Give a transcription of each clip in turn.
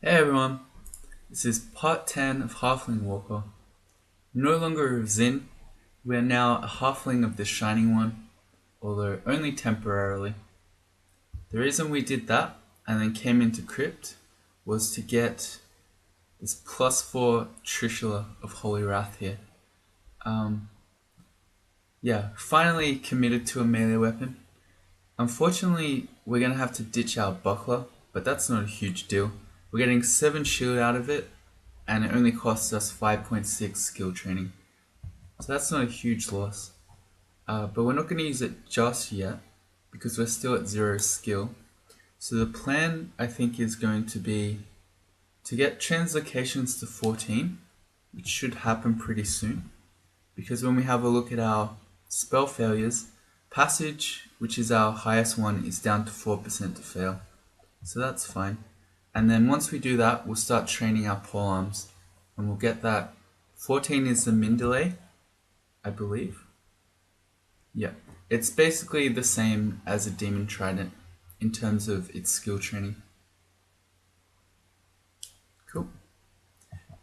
Hey everyone, this is part 10 of Halfling Warper. No longer a Zin, we are now a Halfling of the Shining One, although only temporarily. The reason we did that and then came into Crypt was to get this +4 Trishula of Holy Wrath here. Um, finally committed to a melee weapon. Unfortunately, we're going to have to ditch our buckler, but that's not a huge deal. We're getting 7 shield out of it, and it only costs us 5.6 skill training. So that's not a huge loss. But we're not going to use it just yet, because we're still at 0 skill. So the plan, I think, is going to be to get Translocations to 14, which should happen pretty soon. Because when we have a look at our spell failures, Passage, which is our highest one, is down to 4% to fail. So that's fine. And then once we do that, we'll start training our polearms. And we'll get that. 14 is the min delay, I believe. Yeah. It's basically the same as a Demon Trident in terms of its skill training. Cool.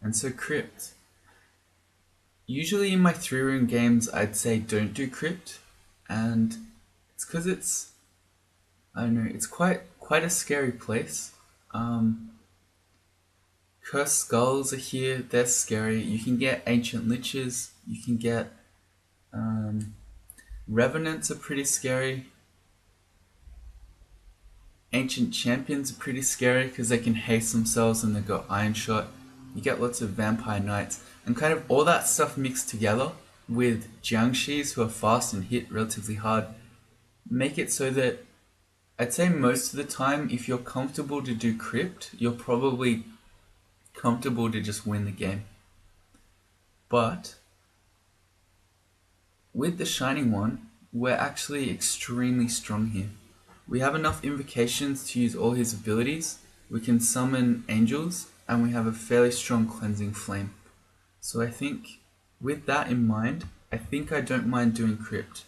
And so Crypt. Usually in my 3-rune games, I'd say don't do Crypt. And it's because I don't know, it's quite a scary place. Cursed Skulls are here, they're scary. You can get Ancient Liches, you can get Revenants are pretty scary. Ancient Champions are pretty scary because they can haste themselves and they've got Iron Shot. You get lots of Vampire Knights. And kind of all that stuff mixed together with Jiangshis who are fast and hit relatively hard make it so that I'd say most of the time if you're comfortable to do Crypt, you're probably comfortable to just win the game. But with the Shining One, we're actually extremely strong here. We have enough invocations to use all his abilities, we can summon angels, and we have a fairly strong cleansing flame. So I think, with that in mind, I think I don't mind doing Crypt.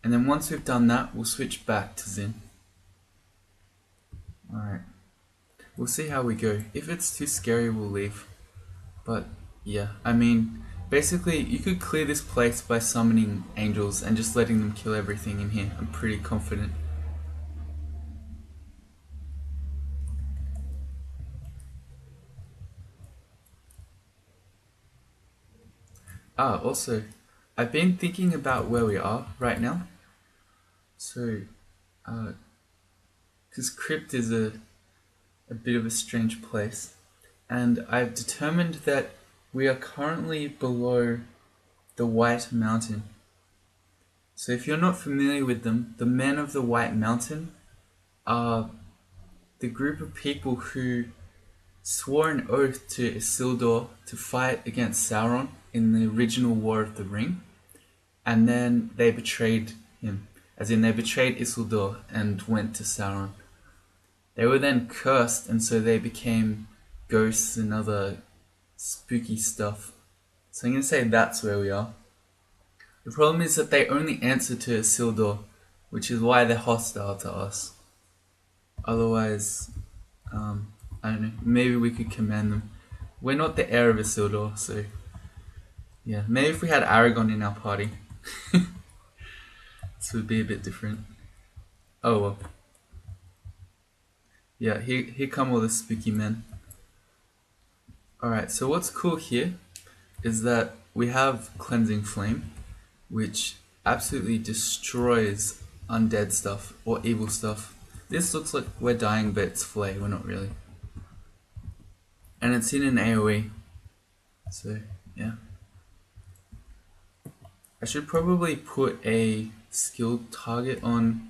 And then once we've done that, we'll switch back to Zin. Alright. We'll see how we go. If it's too scary, we'll leave. But, yeah, I mean, basically, you could clear this place by summoning angels and just letting them kill everything in here. I'm pretty confident. Also, I've been thinking about where we are right now. So, because Crypt is a bit of a strange place. And I've determined that we are currently below the White Mountain. So if you're not familiar with them, the Men of the White Mountain are the group of people who swore an oath to Isildur to fight against Sauron in the original War of the Ring, and then they betrayed him, as in they betrayed Isildur and went to Sauron. They were then cursed, and so they became ghosts and other spooky stuff. So I'm going to say that's where we are. The problem is that they only answer to Isildur, which is why they're hostile to us. Otherwise, I don't know, maybe we could command them. We're not the heir of Isildur, so yeah, maybe if we had Aragon in our party, this would be a bit different. Oh well. Yeah, here come all the spooky men. Alright, so what's cool here is that we have Cleansing Flame, which absolutely destroys undead stuff or evil stuff. This looks like we're dying, but it's Flay, we're not really. And it's in an AoE, so yeah. I should probably put a skilled target on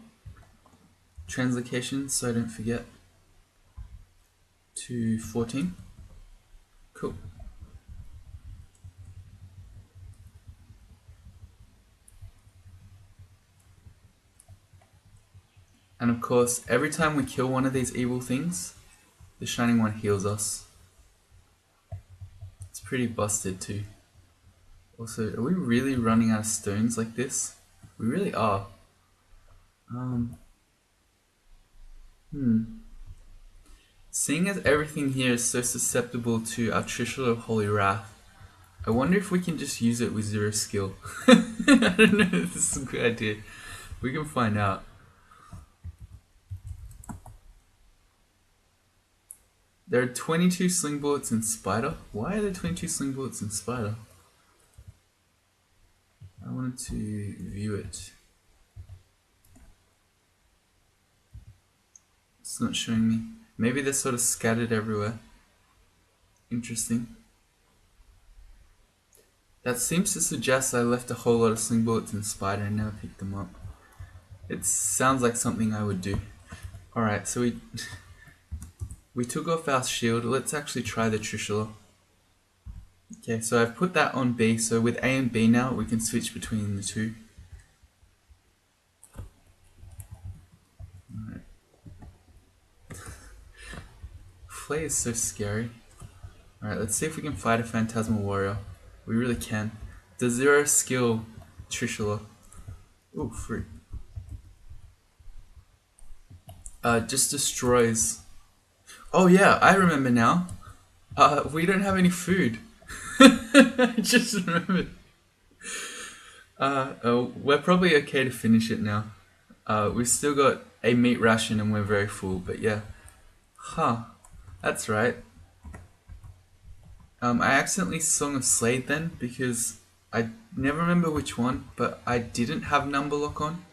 Translocations so I don't forget. To 14. Cool. And of course, every time we kill one of these evil things, the Shining One heals us. It's pretty busted too. Also, are we really running out of stones like this? We really are. Seeing as everything here is so susceptible to our Trishula of Holy Wrath, I wonder if we can just use it with 0 skill. I don't know if this is a good idea. We can find out. There are 22 sling bullets in Spider. Why are there 22 sling bullets in Spider? I wanted to view it. It's not showing me. Maybe they're sort of scattered everywhere. Interesting. That seems to suggest I left a whole lot of sling bullets in Spider and never picked them up. It sounds like something I would do. Alright, so we took off our shield. Let's actually try the Trishula. Okay, so I've put that on B, so with A and B now we can switch between the two. Alright. Flay is so scary. Alright, let's see if we can fight a Phantasmal Warrior. We really can. The 0 skill Trishula. Ooh, free. Just destroys. Oh yeah, I remember now. We don't have any food. I just remembered. We're probably okay to finish it now. We've still got a meat ration and we're very full, but yeah. Huh. That's right. I accidentally Song of Slade then because I never remember which one, but I didn't have number lock on.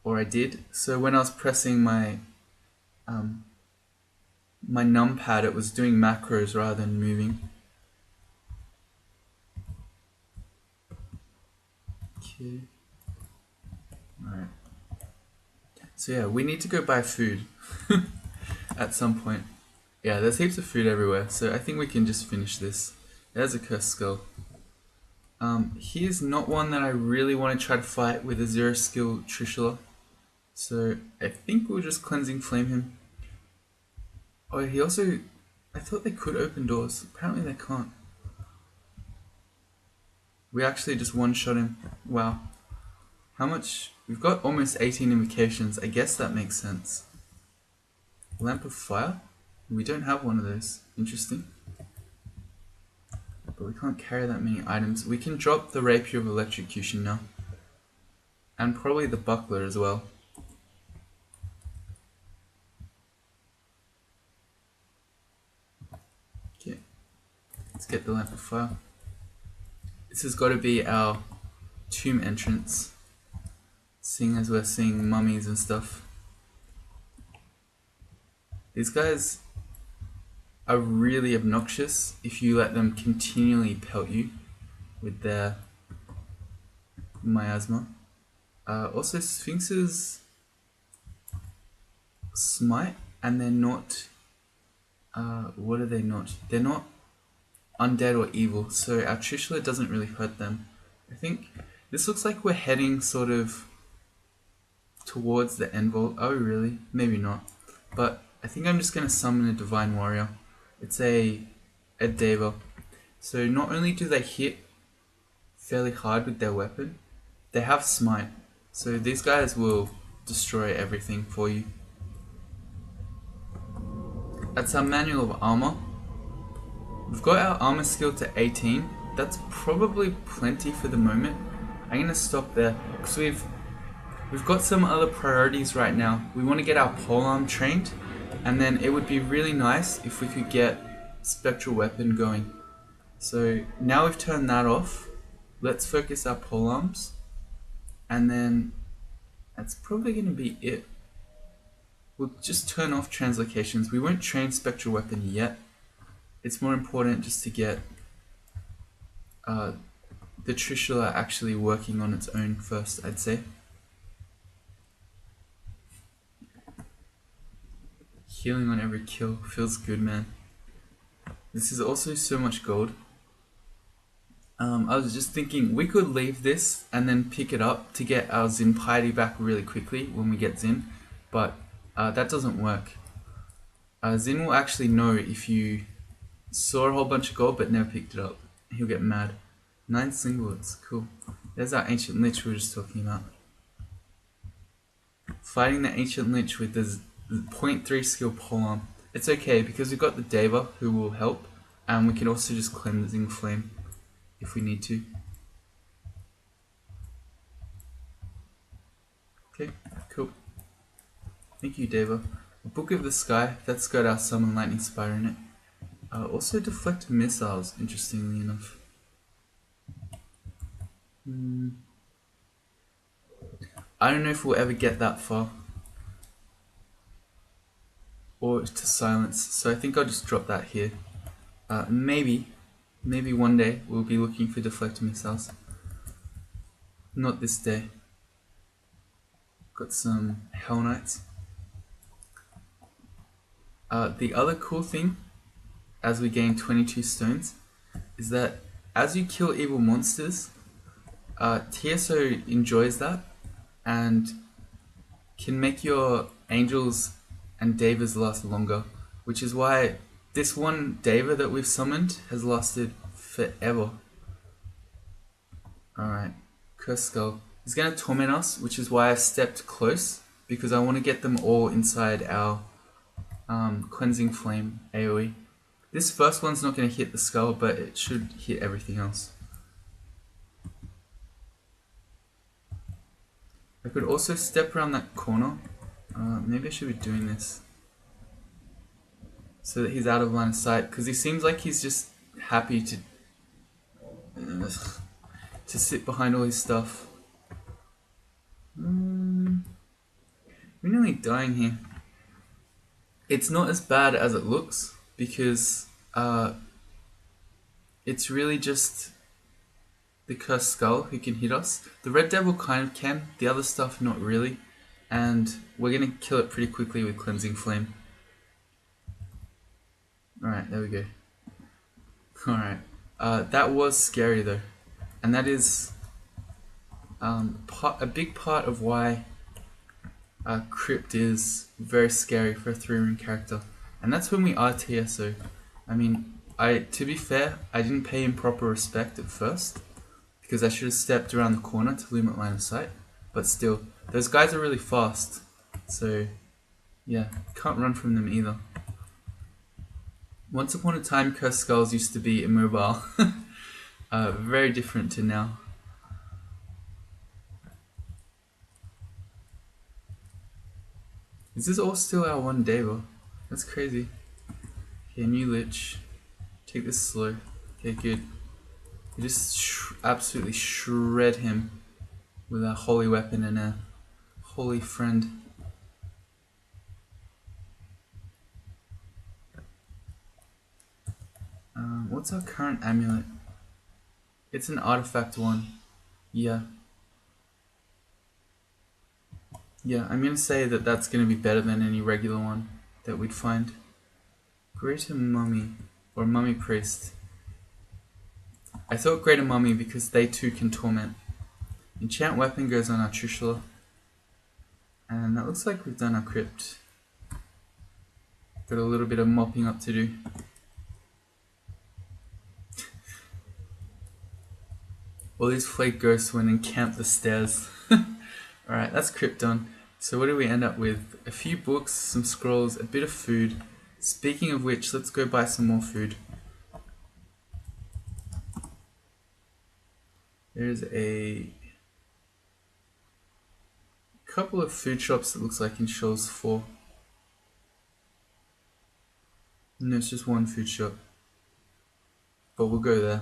Or I did. So when I was pressing my my numpad, it was doing macros rather than moving. Okay. Alright. So yeah, we need to go buy food at some point. Yeah, there's heaps of food everywhere, so I think we can just finish this. There's a cursed skull. Here's not one that I really want to try to fight with a 0 skill Trishula. So I think we'll just Cleansing Flame him. Oh, he also... I thought they could open doors. Apparently they can't. We actually just one-shot him. Wow. How much? We've got almost 18 invocations. I guess that makes sense. Lamp of Fire? We don't have one of those. Interesting. But we can't carry that many items. We can drop the Rapier of Electrocution now. And probably the Buckler as well. Okay. Let's get the Lamp of Fire. This has got to be our tomb entrance. Seeing as we're seeing mummies and stuff. These guys are really obnoxious if you let them continually pelt you with their miasma. Also, Sphinxes smite, and they're not. What are they not? They're not undead or evil, so our Trishula doesn't really hurt them. I think this looks like we're heading sort of towards the end vault. Oh, really? Maybe not. But I think I'm just going to summon a Divine Warrior. It's a Deva. So not only do they hit fairly hard with their weapon, they have smite. So these guys will destroy everything for you. That's our Manual of Armor. We've got our armor skill to 18. That's probably plenty for the moment. I'm going to stop there because we've got some other priorities right now. We want to get our polearm trained, and then it would be really nice if we could get Spectral Weapon going. So now we've turned that off, let's focus our polearms, and then that's probably going to be it. We'll just turn off Translocations. We won't train Spectral Weapon yet. It's more important just to get the Trishula actually working on its own first, I'd say. Healing on every kill feels good, man. This is also so much gold. I was just thinking we could leave this and then pick it up to get our Zin piety back really quickly when we get Zin, but that doesn't work. Zin will actually know if you saw a whole bunch of gold but never picked it up. He'll get mad. 9 sling bullets, cool. There's our Ancient Lich we were just talking about. Fighting the Ancient Lich with the 0.3 skill polearm. it's okay because we've got the Deva who will help, and we can also just cleansing flame if we need to. Okay, cool. Thank you, Deva. A Book of the Sky, that's got our Summon Lightning Spire in it. Also deflect missiles, interestingly enough. I don't know if we'll ever get that far. Or to silence, so I think I'll just drop that here. Maybe one day we'll be looking for deflect missiles. Not this day. Got some Hell Knights. The other cool thing, as we gain 22 stones, is that as you kill evil monsters, TSO enjoys that and can make your angels and Devas last longer, which is why this one Deva that we've summoned has lasted forever. Alright, Cursed Skull. He's going to torment us, which is why I stepped close, because I want to get them all inside our Cleansing Flame AoE. This first one's not going to hit the skull, but it should hit everything else. I could also step around that corner. Maybe I should be doing this so that he's out of line of sight, because he seems like he's just happy to sit behind all his stuff. We're nearly dying here. It's not as bad as it looks, because it's really just the Cursed Skull who can hit us. The Red Devil kind of can, the other stuff not really, and we're going to kill it pretty quickly with Cleansing Flame. Alright, there we go. Alright, that was scary though, and that is a big part of why Crypt is very scary for a 3-rune character, and that's when we are TSO. I mean, to be fair, I didn't pay him proper respect at first, because I should have stepped around the corner to limit line of sight, but still, those guys are really fast, so yeah, can't run from them either. Once upon a time, Cursed Skulls used to be immobile, very different to now. Is this all still our one Deva? That's crazy. Okay, new Lich. Take this slow. Okay, good. We just absolutely shred him with a holy weapon and a holy friend. What's our current amulet? It's an artifact one. Yeah. Yeah, I'm gonna say that that's gonna be better than any regular one that we'd find. Greater Mummy, or Mummy Priest. I thought Greater Mummy because they too can torment. Enchant Weapon goes on our Trishula. And that looks like we've done our Crypt. Got a little bit of mopping up to do. All these flake ghosts went and camped the stairs. Alright, that's Crypt done. So what do we end up with? A few books, some scrolls, a bit of food. Speaking of which, let's go buy some more food. There's a couple of food shops that looks like in Shoals 4. No, it's just one food shop. But we'll go there.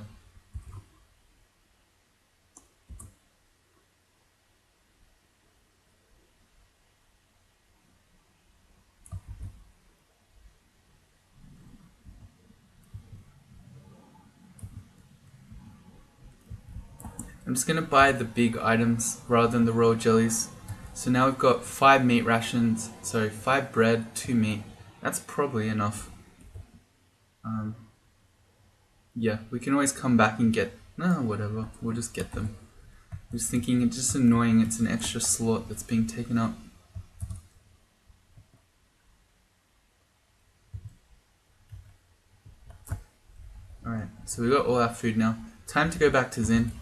I'm just going to buy the big items rather than the raw jellies. So now we've got 5 meat rations, sorry, 5 bread, 2 meat. That's probably enough. Yeah, we can always come back and get, no, whatever, we'll just get them. I'm just thinking it's just annoying, it's an extra slot that's being taken up. Alright, so we got all our food now. Time to go back to Zin.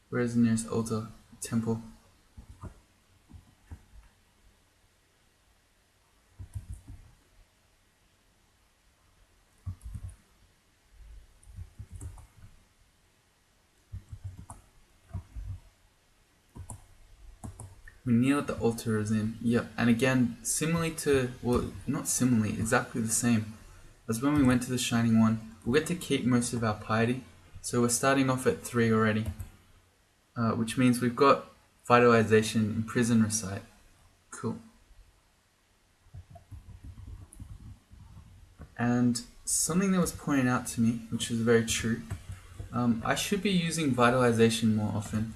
Where is the nearest altar? Temple. We kneel at the altar as in, yep. And again, similarly to, well, not similarly, exactly the same as when we went to the Shining One. We'll get to keep most of our piety, so we're starting off at 3 already, which means we've got vitalization, imprison, recite. Cool. And something that was pointed out to me, which is very true, I should be using vitalization more often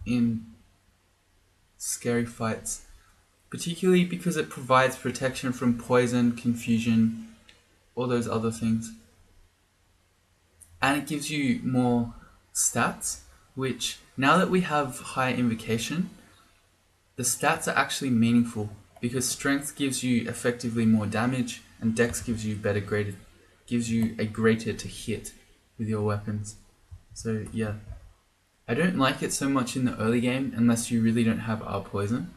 in scary fights, particularly because it provides protection from poison, confusion, all those other things. And it gives you more stats, which now that we have higher invocation, the stats are actually meaningful because strength gives you effectively more damage and dex gives you gives you a greater to hit with your weapons. So yeah, I don't like it so much in the early game unless you really don't have our poison,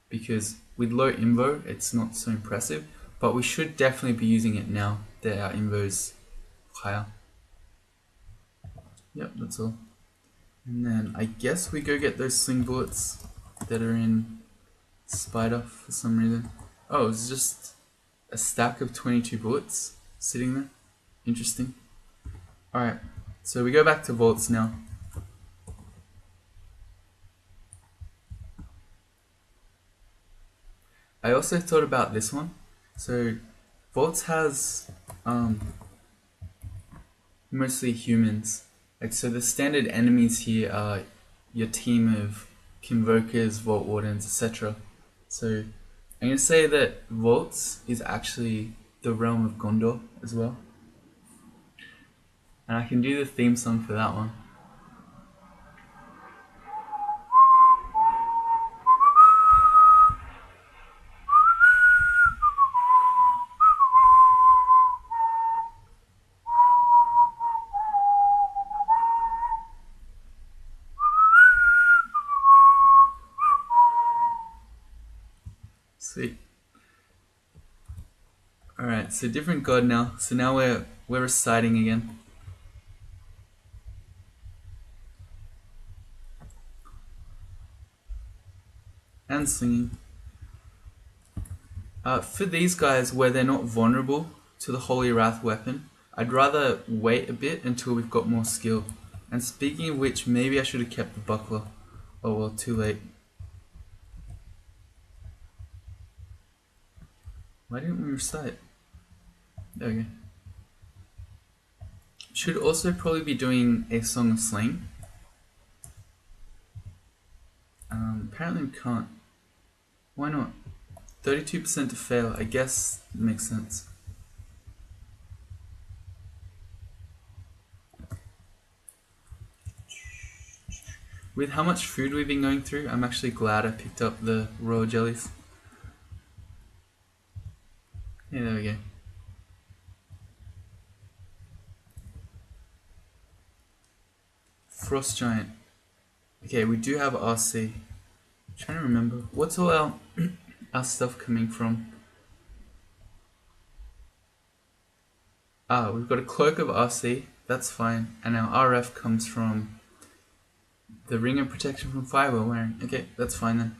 because with low invo it's not so impressive, but we should definitely be using it now that our invo's higher. Yep, that's all. And then I guess we go get those sling bullets that are in Spider for some reason. Oh, it's just a stack of 22 bullets sitting there. Interesting. Alright, so we go back to vaults now. I also thought about this one. So vaults has mostly humans. Like, so the standard enemies here are your team of Convokers, Vault Wardens, etc. So I'm going to say that Vaults is actually the realm of Gondor as well. And I can do the theme song for that one. Sweet. Alright, so different god now. So now we're reciting again. And singing. For these guys, where they're not vulnerable to the Holy Wrath weapon, I'd rather wait a bit until we've got more skill. And speaking of which, maybe I should have kept the buckler. Oh well, too late. Why didn't we recite? There we go. Should also probably be doing a Song of Sling. Apparently we can't. Why not? 32% to fail, I guess makes sense. With how much food we've been going through, I'm actually glad I picked up the royal jellies. Yeah, there we go. Frost Giant. Okay, we do have RC. I'm trying to remember. What's all our stuff coming from? We've got a cloak of RC. That's fine. And our RF comes from the ring of protection from fire we're wearing. Okay, that's fine then.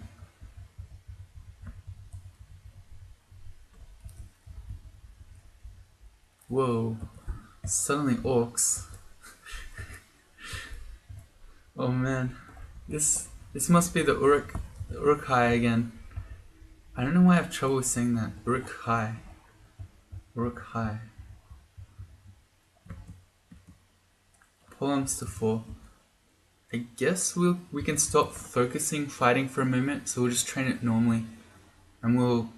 Whoa. Suddenly orcs. Oh man. This must be the Uruk-hai again. I don't know why I have trouble with saying that. Uruk-hai. Uruk-hai. Polearms to 4. I guess we can stop focusing fighting for a moment, so we'll just train it normally. And we'll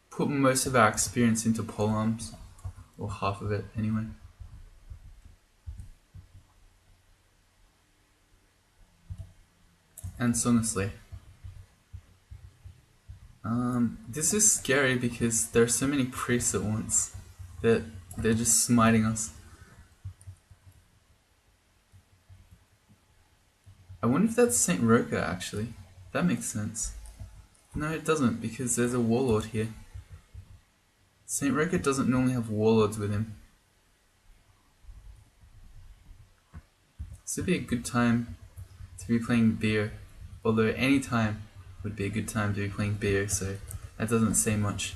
put most of our experience into polearms. Or half of it, anyway. And honestly, this is scary because there are so many priests at once that they're just smiting us. I wonder if that's Saint Roka actually. That makes sense. No, it doesn't, because there's a warlord here. Saint Roka doesn't normally have warlords with him. This would be a good time to be playing beer, although any time would be a good time to be playing beer, so that doesn't say much.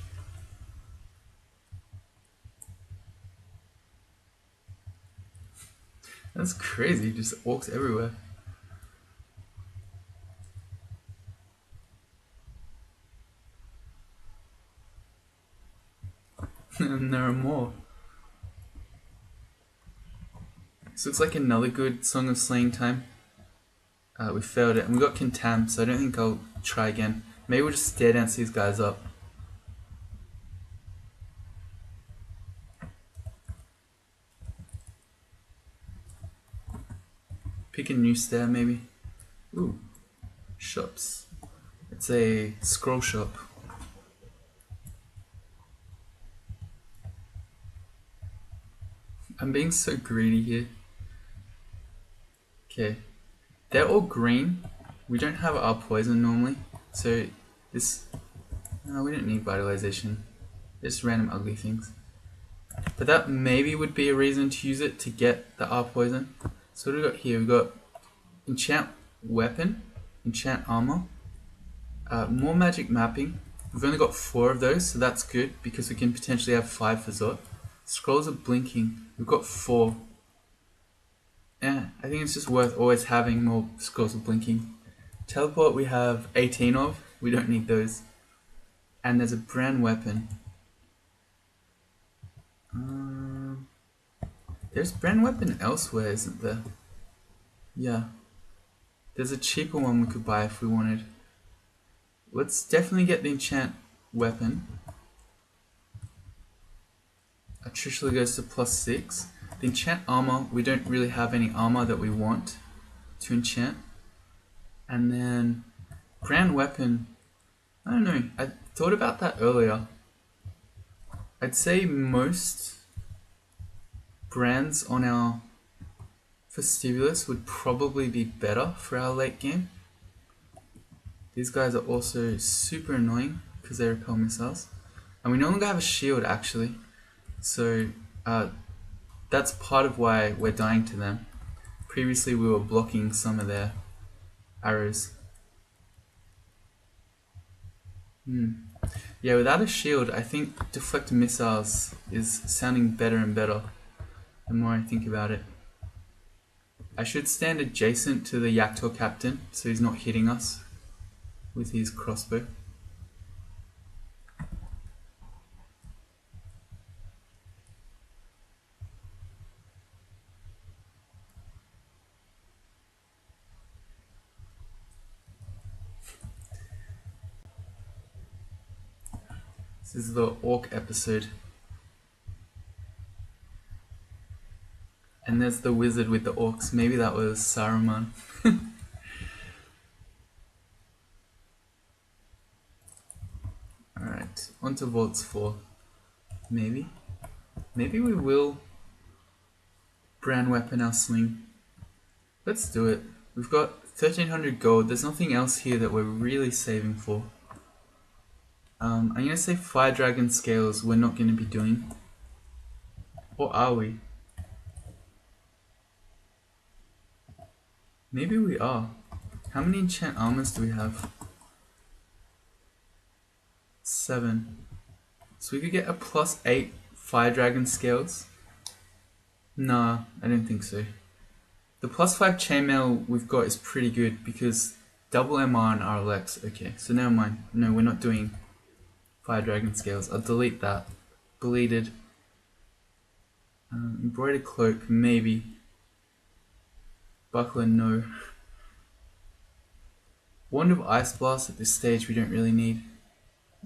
That's crazy, just orcs everywhere. And there are more. This looks like another good Song of Slaying time. We failed it, and we got Contam, so I don't think I'll try again. Maybe we'll just stare dance these guys up. Pick a new stair, maybe. Ooh, shops. It's a scroll shop. I'm being so greedy here. Okay. They're all green. We don't have our poison normally. So this... No, we don't need vitalization. Just random ugly things. But that maybe would be a reason to use it to get the R poison. So what do we got here? We've got enchant weapon, enchant armor, more magic mapping. We've only got 4 of those, so that's good because we can potentially have 5 for Zot. Scrolls of blinking. We've got 4. Yeah, I think it's just worth always having more scrolls of blinking. Teleport we have 18 of. We don't need those. And there's a brand weapon. There's brand weapon elsewhere, isn't there? Yeah. There's a cheaper one we could buy if we wanted. Let's definitely get the enchant weapon. Attrition goes to +6. The enchant armor, we don't really have any armor that we want to enchant. And then brand weapon, I don't know, I thought about that earlier. I'd say most brands on our Festivus would probably be better for our late game. These guys are also super annoying because they repel missiles. And we no longer have a shield actually. So that's part of why we're dying to them. Previously we were blocking some of their arrows. Yeah, without a shield, I think deflect missiles is sounding better and better the more I think about it. I should stand adjacent to the Yaktor captain so he's not hitting us with his crossbow. This is the orc episode. And there's the wizard with the orcs. Maybe that was Saruman. Alright, on to Vaults 4. Maybe. Maybe we will brand weapon our sling. Let's do it. We've got 1300 gold. There's nothing else here that we're really saving for. I'm going to say Fire Dragon Scales we're not going to be doing. Or are we? Maybe we are. How many enchant armors do we have? 7. So we could get a +8 Fire Dragon Scales. Nah, I don't think so. The +5 chainmail we've got is pretty good because double MR and RLX. Okay, so never mind. No, we're not doing Fire Dragon Scales. I'll delete that. Bleeded. Embroidered Cloak, maybe. Buckler, no. Wand of Ice Blast at this stage we don't really need.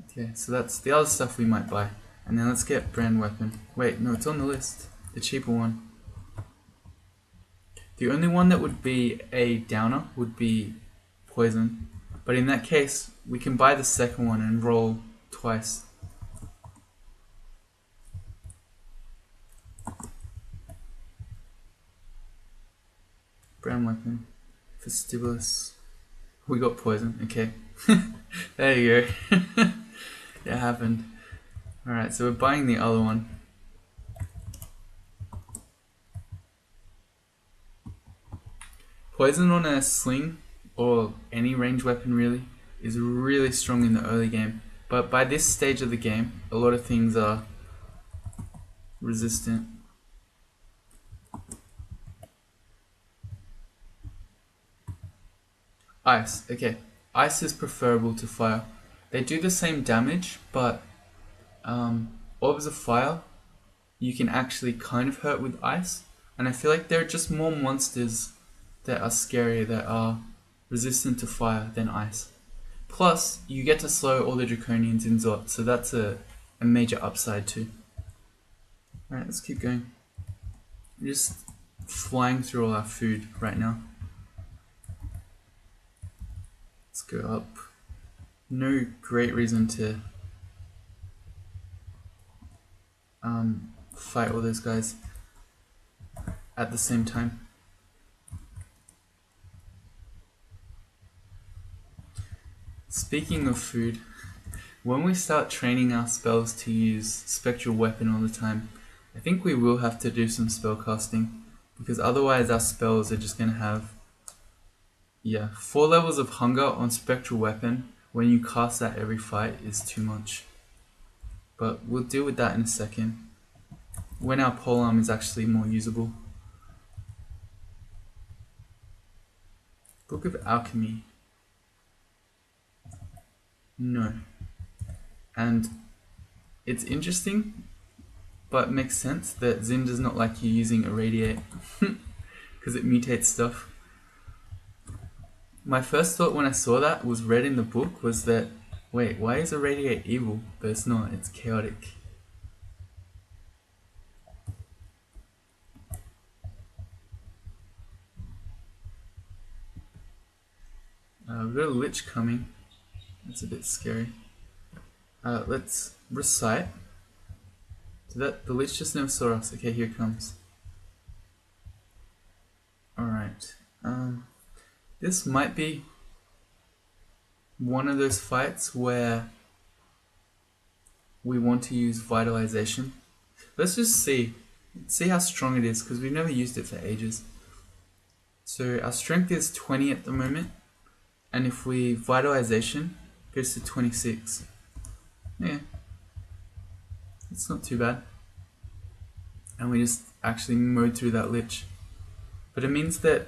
Okay, so that's the other stuff we might buy. And then let's get brand weapon. Wait, no, it's on the list. The cheaper one. The only one that would be a downer would be poison. But in that case, we can buy the second one and roll twice. Brand weapon. Festivus. We got poison, okay. There you go. It happened. Alright, so we're buying the other one. Poison on a sling, or any range weapon really, is really strong in the early game. But by this stage of the game, a lot of things are resistant. Ice. Okay. Ice is preferable to fire. They do the same damage, but orbs of fire you can actually kind of hurt with ice. And I feel like there are just more monsters that are scarier that are resistant to fire than ice. Plus, you get to slow all the draconians in Zot, so that's a major upside too. Alright, let's keep going. We're just flying through all our food right now. Let's go up. No great reason to fight all those guys at the same time. Speaking of food, when we start training our spells to use Spectral Weapon all the time, I think we will have to do some spell casting, because otherwise our spells are just going to have 4 levels of hunger on Spectral Weapon when you cast that every fight is too much. But we'll deal with that in a second, when our polearm is actually more usable. Book of Alchemy. No. And it's interesting, but makes sense that Zin does not like you using Irradiate, because it mutates stuff. My first thought when I saw that was read in the book was that, wait, why is Irradiate evil? But it's not, it's chaotic. We've got a Lich coming. That's a bit scary. Let's recite. So the Lich just never saw us. Okay, here it comes. Alright. This might be one of those fights where we want to use Vitalization. Let's just see how strong it is, because we've never used it for ages. So our strength is 20 at the moment, and if we Vitalization, it goes to 26. Yeah, it's not too bad. And we just actually mowed through that Lich. But it means that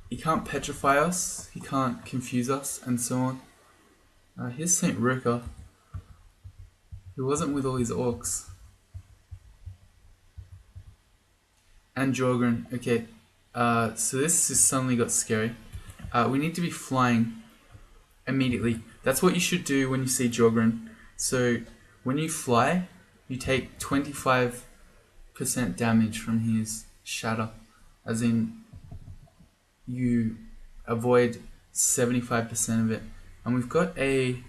he can't petrify us, he can't confuse us, and so on. Here's St. Roker. He wasn't with all his orcs. And Jorgren. Okay, so this has suddenly got scary. We need to be flying immediately. That's what you should do when you see Jorgren. So when you fly, you take 25% damage from his shatter, as in you avoid 75% of it. And we've got a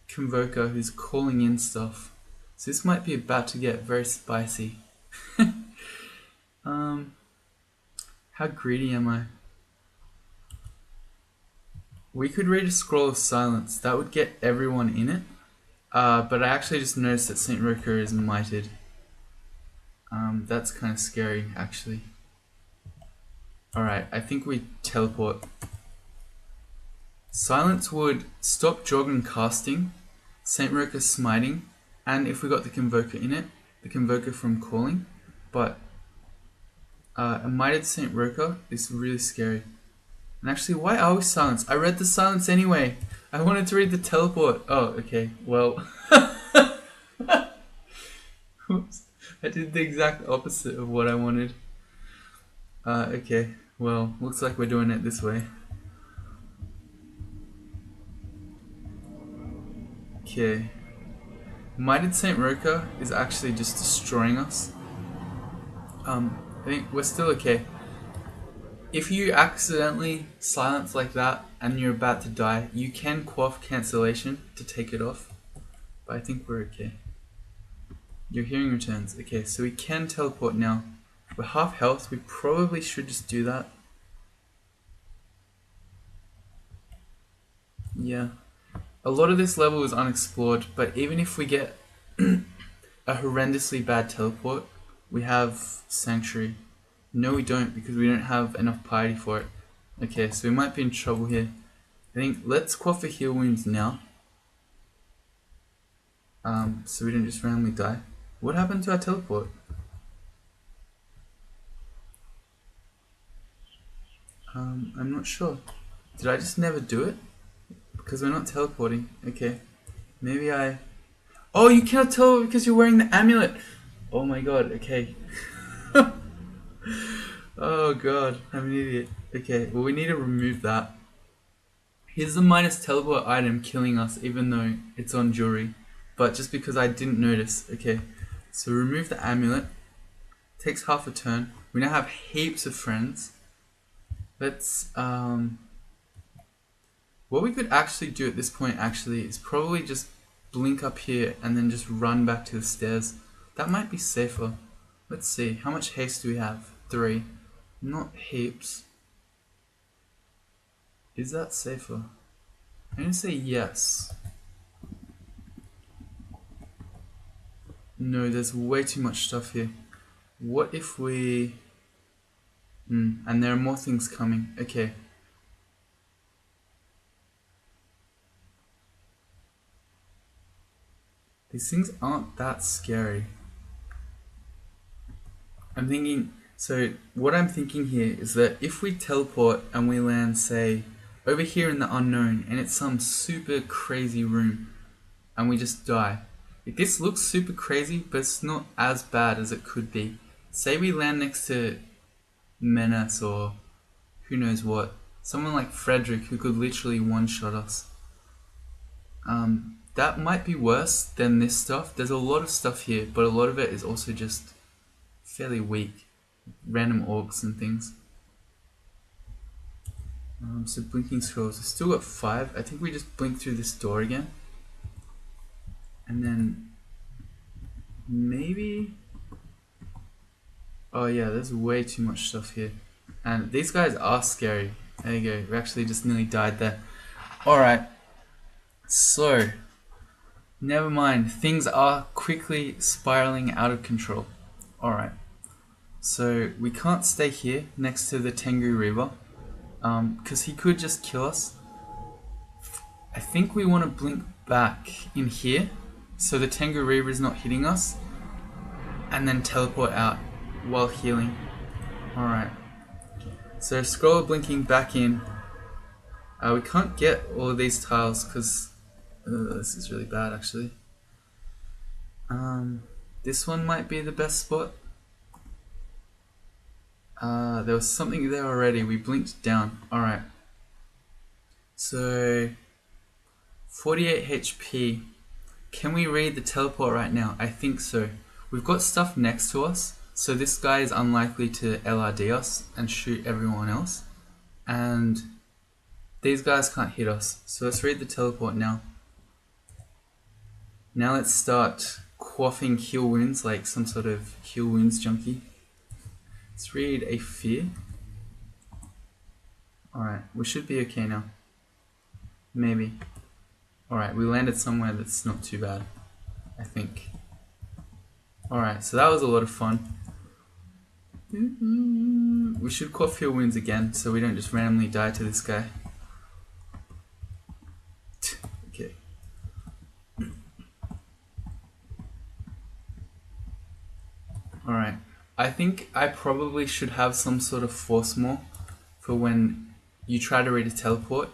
Convoker who's calling in stuff, so this might be about to get very spicy. How greedy am I? We could read a Scroll of Silence. That would get everyone in it. But I actually just noticed that St. Roker is mited. That's kind of scary, actually. Alright, I think we teleport. Silence would stop Jorgen casting, St. Roker smiting, and if we got the Convoker in it, the Convoker from calling. But a mited St. Roker is really scary. And actually, why are we silenced? I read the silence anyway. I wanted to read the teleport. Oh, okay. Well. Oops. I did the exact opposite of what I wanted. Okay. Well, looks like we're doing it this way. Okay. Mighted St. Roker is actually just destroying us. I think we're still okay. If you accidentally silence like that and you're about to die, you can quaff cancellation to take it off. But I think we're okay. Your hearing returns. Okay, so we can teleport now. We're half health, we probably should just do that. Yeah. A lot of this level is unexplored, but even if we get a horrendously bad teleport, we have Sanctuary. No, we don't, because we don't have enough piety for it. Okay, so we might be in trouble here. I think let's quaff for heal wounds now. So we don't just randomly die. What happened to our teleport? I'm not sure. Did I just never do it? Because we're not teleporting. Okay. Maybe I... Oh, you cannot teleport because you're wearing the amulet! Oh my god, okay. Oh god, I'm an idiot. Okay, well we need to remove that. Here's the minus teleport item killing us even though it's on jewelry. But just because I didn't notice. Okay, so remove the amulet. Takes half a turn. We now have heaps of friends. Let's what we could actually do at this point actually is probably just blink up here and then just run back to the stairs. That might be safer. Let's see, how much haste do we have? 3. Not heaps. Is that safer? I'm gonna say yes. No, there's way too much stuff here. What if we... and there are more things coming. Okay. These things aren't that scary. I'm thinking... So, what I'm thinking here is that if we teleport and we land, say, over here in the unknown, and it's some super crazy room, and we just die. Like, this looks super crazy, but it's not as bad as it could be. Say we land next to Menace or who knows what. Someone like Frederick who could literally one-shot us. That might be worse than this stuff. There's a lot of stuff here, but a lot of it is also just fairly weak. Random orcs and things. So blinking scrolls. I've still got 5. I think we just blink through this door again. And then maybe... Oh yeah, there's way too much stuff here. And these guys are scary. There you go, we actually just nearly died there. Alright, so, never mind, things are quickly spiraling out of control. Alright, so we can't stay here next to the Tengu Reaver, because he could just kill us. I think we want to blink back in here, so the Tengu Reaver is not hitting us, and then teleport out while healing. Alright. So scroll blinking back in. We can't get all of these tiles because this is really bad actually. This one might be the best spot. There was something there already. We blinked down. Alright. So 48 HP. Can we read the teleport right now? I think so. We've got stuff next to us. So this guy is unlikely to LRD us and shoot everyone else. And these guys can't hit us. So let's read the teleport now. Now let's start quaffing heal wounds like some sort of heal wounds junkie. Let's read a fear. Alright, we should be okay now. Maybe. Alright, we landed somewhere that's not too bad, I think. Alright, so that was a lot of fun. We should quaff heal wounds again so we don't just randomly die to this guy. Okay. Alright, I think I probably should have some sort of force maul for when you try to read a teleport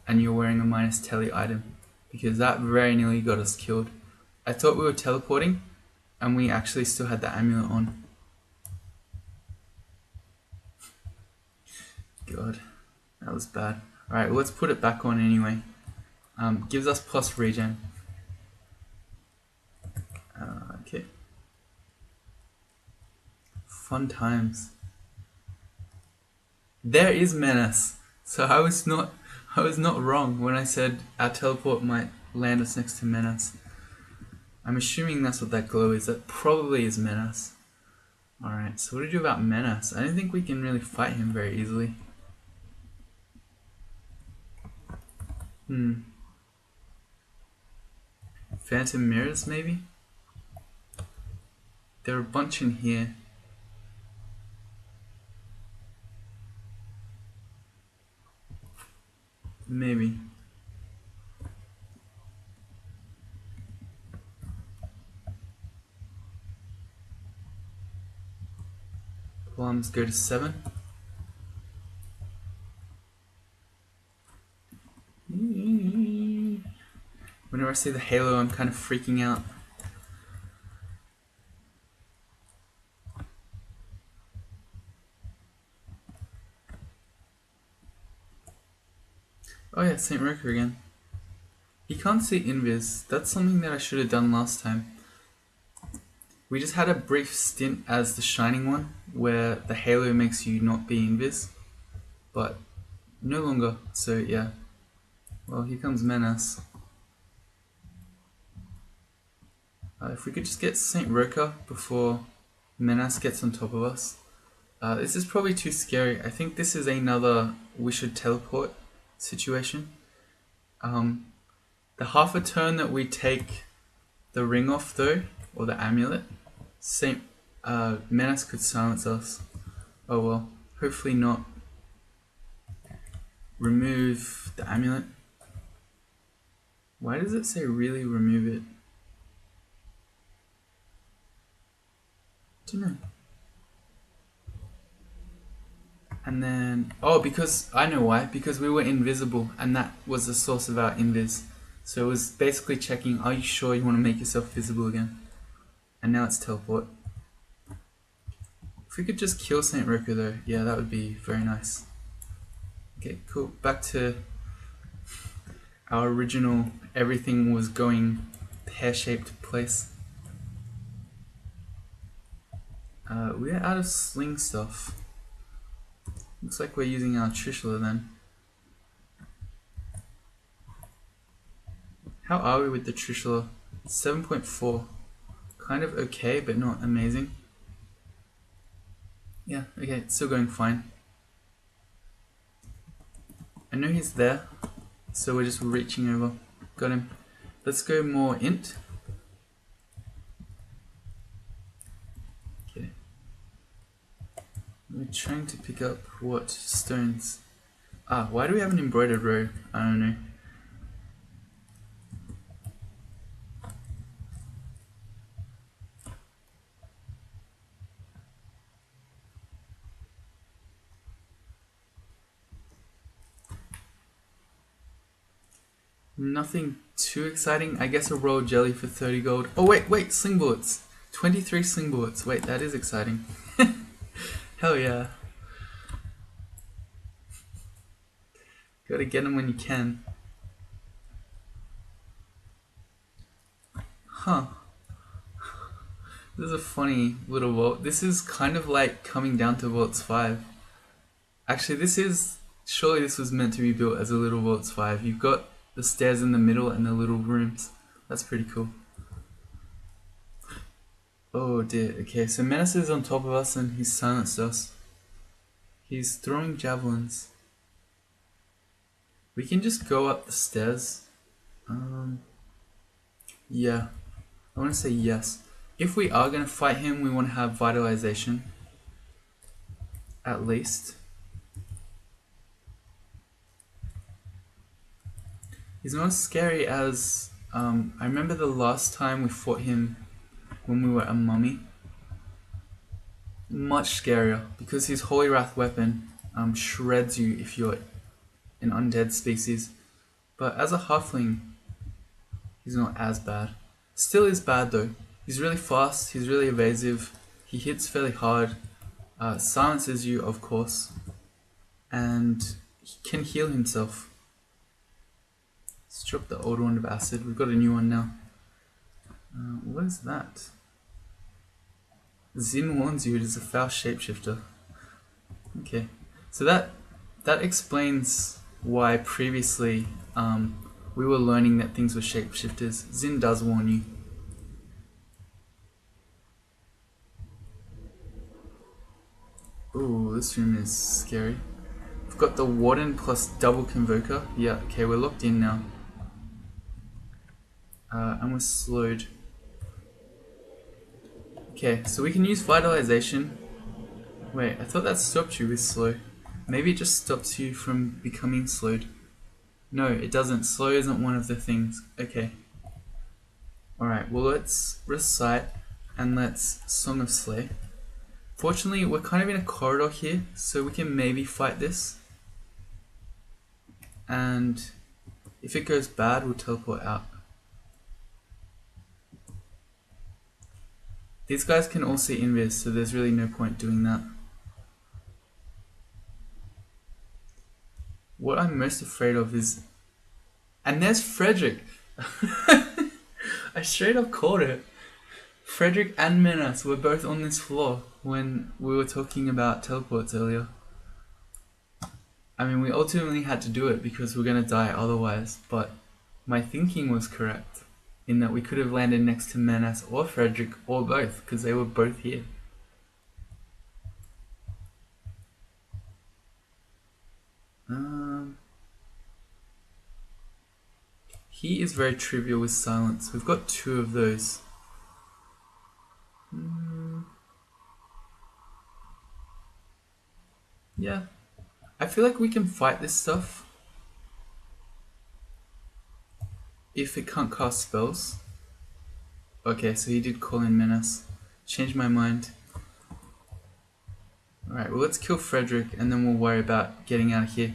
and you're wearing a minus tele item, because that very nearly got us killed. I thought we were teleporting and we actually still had the amulet on. God, that was bad. Alright, well, let's put it back on anyway. Gives us plus regen. Okay. Fun times. There is Menace. So I was not wrong when I said our teleport might land us next to Menace. I'm assuming that's what that glow is. That probably is Menace. Alright, so what do we do about Menace? I don't think we can really fight him very easily. Phantom mirrors, maybe? There are a bunch in here. Maybe. Alarms go to 7. Whenever I see the halo, I'm kind of freaking out. Oh yeah, Saint Roker again. He can't see invis. That's something that I should have done last time. We just had a brief stint as the Shining One, where the halo makes you not be invis, but no longer, so yeah. Well, here comes Menace. If we could just get Saint Roker before Menace gets on top of us. This is probably too scary. I think this is another we should teleport situation. The half a turn that we take the ring off though, or the amulet, Saint Menace could silence us. Oh well, hopefully not. Remove the amulet. Why does it say really remove it? Don't know. And then, oh, because, I know why, because we were invisible and that was the source of our invis. So it was basically checking, are you sure you want to make yourself visible again? And now it's teleport. If we could just kill Saint Roker though, yeah, that would be very nice. Okay, cool. Back to our original, everything was going pear-shaped place. We're out of sling stuff. Looks like we're using our Trishula then. How are we with the Trishula? 7.4. Kind of okay, but not amazing. Yeah, okay, it's still going fine. I know he's there, so we're just reaching over. Got him. Let's go more int. Okay. We're trying to pick up what stones. Why do we have an embroidered row? I don't know. Nothing too exciting. I guess a royal jelly for 30 gold. Oh wait, sling bullets. 23 sling bullets. Wait, that is exciting. Hell yeah. Gotta get them when you can. Huh. This is a funny little vault. This is kind of like coming down to Vaults 5. Actually, surely this was meant to be built as a little Vaults 5. You've got the stairs in the middle and the little rooms. That's pretty cool. Oh dear, okay, so Menace is on top of us and he's silenced us. He's throwing javelins. We can just go up the stairs. Yeah, I want to say yes. If we are going to fight him, we want to have vitalization. At least. He's not as scary as... I remember the last time we fought him when we were a mummy. Much scarier, because his Holy Wrath weapon shreds you if you're an undead species. But as a halfling, he's not as bad. Still is bad though. He's really fast, he's really evasive, he hits fairly hard, silences you of course, and he can heal himself. Let's drop the old one of acid, we've got a new one now. What is that? Zin warns you it is a foul shapeshifter. Okay, so that explains why previously we were learning that things were shapeshifters. Zin does warn you. Ooh, this room is scary. We've got the Warden plus double Convoker. Yeah, okay, we're locked in now. And we're slowed. Okay, so we can use Vitalization. Wait, I thought that stopped you with slow. Maybe it just stops you from becoming slowed. No, it doesn't. Slow isn't one of the things. Okay. Alright, well let's recite and let's Song of Slay. Fortunately, we're kind of in a corridor here, so we can maybe fight this. And if it goes bad, we'll teleport out. These guys can all see invis, so there's really no point doing that. What I'm most afraid of is... And there's Frederick! I straight up called it. Frederick and Menace were both on this floor when we were talking about teleports earlier. I mean, we ultimately had to do it because we're gonna die otherwise, but my thinking was correct in that we could have landed next to Menace or Frederick or both because they were both here. He is very trivial with silence. We've got 2 of those. Yeah. I feel like we can fight this stuff if it can't cast spells. Okay, so he did call in Menace. Changed my mind. Alright, well let's kill Frederick and then we'll worry about getting out of here.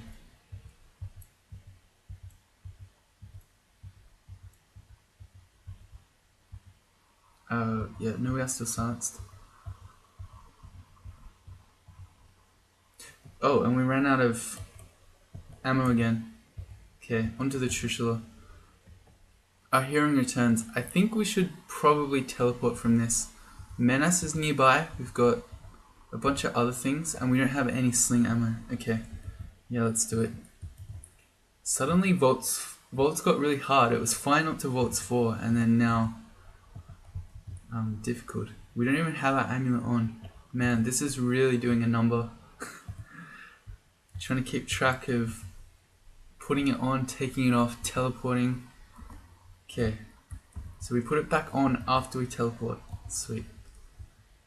Yeah, no, we are still silenced. Oh, and we ran out of ammo again. Okay, onto the Trushula. Our hearing returns. I think we should probably teleport from this. Menace is nearby. We've got a bunch of other things, and we don't have any sling ammo. Okay, yeah, let's do it. Suddenly, Vaults got really hard. It was fine up to Vaults 4, and then now, difficult. We don't even have our amulet on. Man, this is really doing a number. Trying to keep track of putting it on, taking it off, teleporting. Okay, so we put it back on after we teleport. Sweet.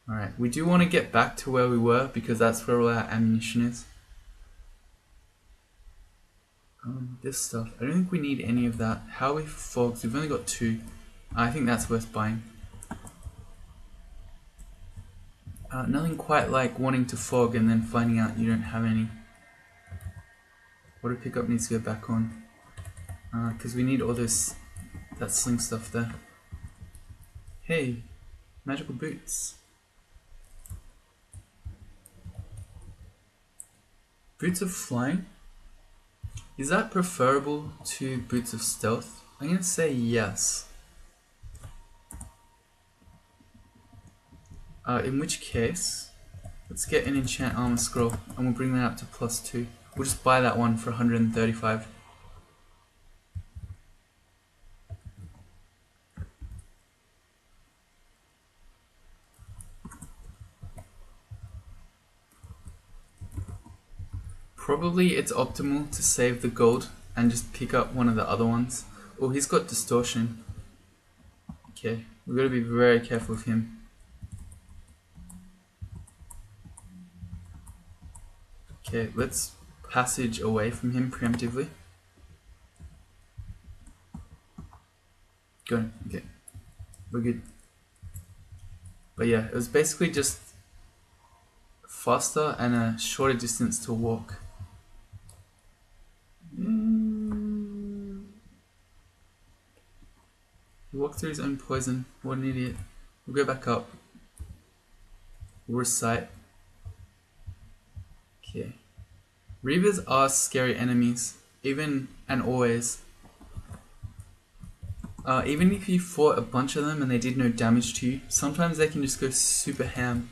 Alright, we do want to get back to where we were because that's where all our ammunition is. This stuff, I don't think we need any of that. How are we for fogs? We've only got 2. I think that's worth buying. Nothing quite like wanting to fog and then finding out you don't have any. Water pickup needs to go back on. Because we need all that sling stuff there. Hey, magical boots. Boots of flying? Is that preferable to boots of stealth? I'm going to say yes. In which case, let's get an enchant armor scroll and we'll bring that up to +2. We'll just buy that one for 135. Probably it's optimal to save the gold and just pick up one of the other ones. Oh, he's got distortion. Okay, we've got to be very careful with him. Okay, let's passage away from him preemptively. Go. Okay, we're good. But yeah, it was basically just faster and a shorter distance to walk. He walked through his own poison. What an idiot. We'll go back up. We'll recite. Okay. Reavers are scary enemies, even and always. Even if you fought a bunch of them and they did no damage to you, sometimes they can just go super ham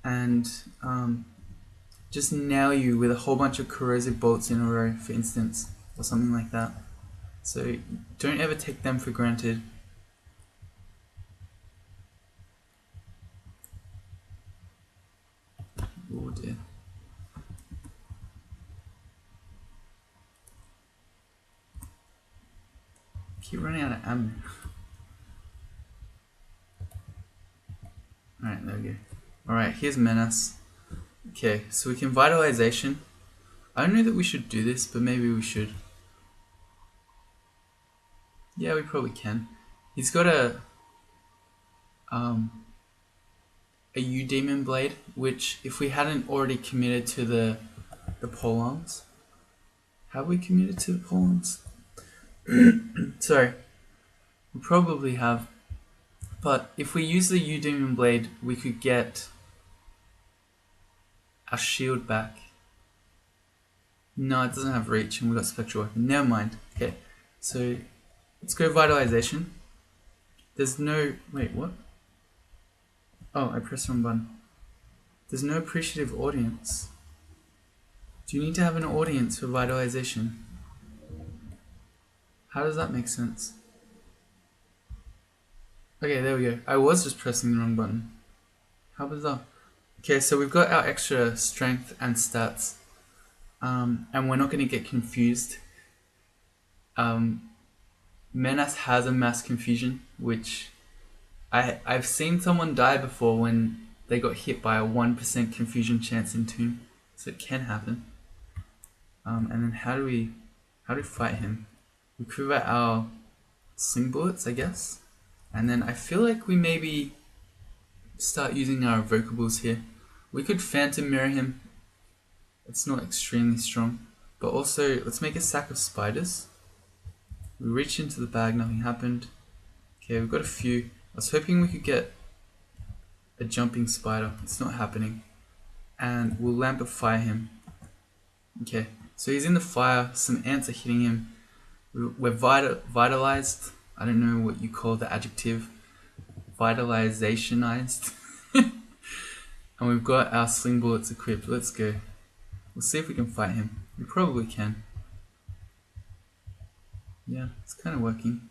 and just nail you with a whole bunch of corrosive bolts in a row, for instance, or something like that. So don't ever take them for granted. Oh dear. Keep running out of ammo. Alright, there we go. Alright, here's Menace. Okay, so we can Vitalization. I don't know that we should do this, but maybe we should. Yeah, we probably can. He's got a... a Demon Blade, which if we hadn't already committed to the polearms, have we committed to the polearms? Sorry, we probably have. But if we use the Demon Blade, we could get our shield back. No, it doesn't have reach, and we've got spectral weapon. Never mind. Okay, so let's go vitalization. There's no... Wait, what? Oh, I pressed the wrong button. There's no appreciative audience. Do you need to have an audience for vitalization? How does that make sense? Okay, there we go. I was just pressing the wrong button. How bizarre. Okay, so we've got our extra strength and stats. And we're not going to get confused. Menace has a mass confusion, which I've seen someone die before when they got hit by a 1% confusion chance in Tomb, so it can happen. And then how do we fight him? We prove out our sling bullets, I guess, and then I feel like we maybe start using our evocables here. We could phantom mirror him. It's not extremely strong, but also let's make a sack of spiders. We reach into the bag, nothing happened. Okay, we've got a few. I was hoping we could get a jumping spider. It's not happening. And we'll lampify him. Okay, so he's in the fire. Some ants are hitting him. We're vitalized. I don't know what you call the adjective. Vitalizationized. And we've got our sling bullets equipped. Let's go. We'll see if we can fight him. We probably can. Yeah, it's kind of working.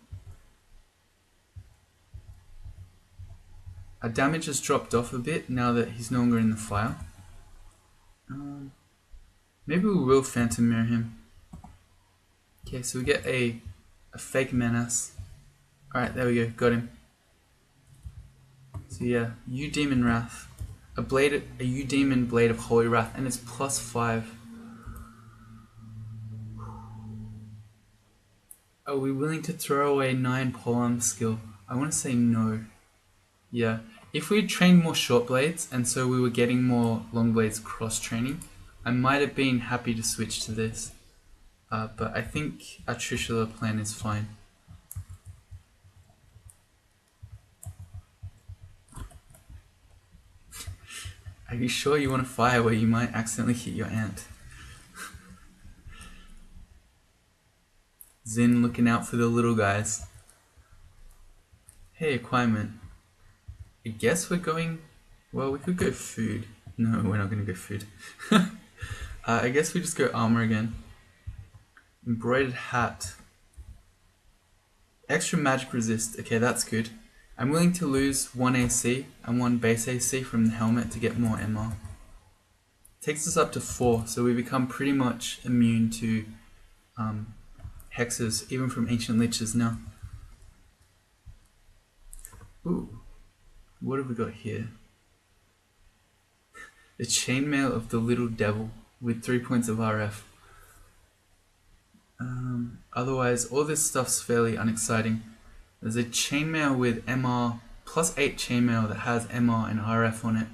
Our damage has dropped off a bit now that he's no longer in the fire. Maybe we will phantom mirror him. Okay, so we get a fake menace. Alright, there we go, got him. So yeah, Demon Wrath. A Demon Blade of Holy Wrath, and it's +5. Are we willing to throw away 9 polearm skill? I want to say no. Yeah, if we had trained more short blades, and so we were getting more long blades cross-training, I might have been happy to switch to this. But I think our Trishula plan is fine. Are you sure you want to fire where you might accidentally hit your ant? Zin looking out for the little guys. Hey, acquirement. I guess we're going... Well, we could go food. No, we're not going to go food. I guess we just go armor again. Embroidered hat. Extra magic resist. Okay, that's good. I'm willing to lose 1 AC and 1 base AC from the helmet to get more MR. Takes us up to 4, so we become pretty much immune to hexes, even from ancient liches now. Ooh, what have we got here? The chainmail of the little devil with 3 points of RF. Otherwise, all this stuff's fairly unexciting. There's a chainmail with MR +8 chainmail that has MR and RF on it.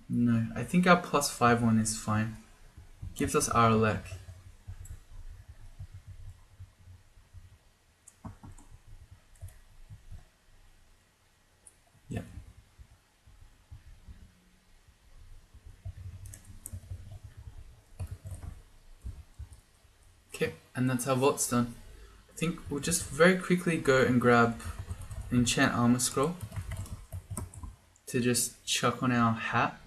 No, I think our +5 one is fine. Gives us RLEC. Yep. Okay, and that's how Vault's done. I think we'll just very quickly go and grab an enchant armor scroll to just chuck on our hat.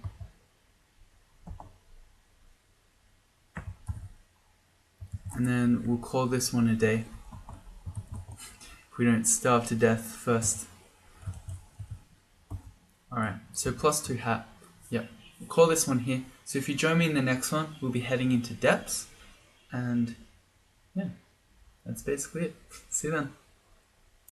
And then we'll call this one a day. If we don't starve to death first. Alright, so +2 hat. Yep, we'll call this one here. So if you join me in the next one, we'll be heading into depths. And yeah, that's basically it. See you then.